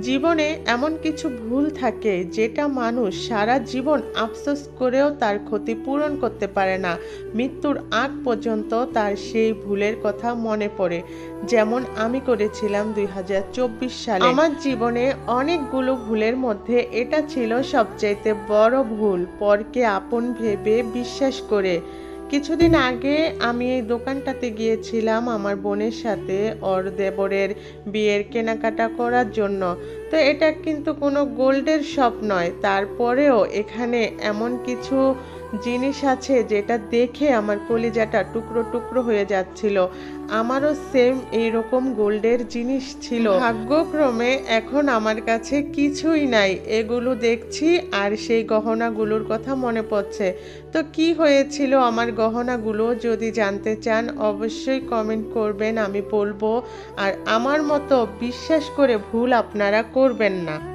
জীবনে এমন কিছু ভুল থাকে যেটা মানুষ সারা জীবন আফসোস করেও তার ক্ষতি পূরণ করতে পারে না। মৃত্যুর আগ পর্যন্ত তার সেই ভুলের কথা মনে পড়ে, যেমন আমি করেছিলাম 2024 সালে। আমার জীবনে অনেকগুলো ভুলের মধ্যে এটা ছিল সবচাইতে বড় ভুল, পরকে আপন ভেবে বিশ্বাস করে। কিছুদিন আগে আমি এই দোকানটাতে গিয়েছিলাম আমার বোনের সাথে ওর দেবরের বিয়ের কেনাকাটা করার জন্য। তো এটা কিন্তু কোনো গোল্ডের শপ নয়, তারপরেও এখানে এমন কিছু জিনিস আছে যেটা দেখে আমার কলিজাটা টুকরো টুকরো হয়ে যাচ্ছিল। আমারও সেম এইরকম গোল্ডের জিনিস ছিল, ভাগ্যক্রমে এখন আমার কাছে কিছুই নাই। এগুলো দেখছি আর সেই গহনাগুলোর কথা মনে পড়ছে। তো কি হয়েছিল আমার গহনাগুলো যদি জানতে চান অবশ্যই কমেন্ট করবেন, আমি বলবো। আর আমার মতো বিশ্বাস করে ভুল আপনারা করবেন না।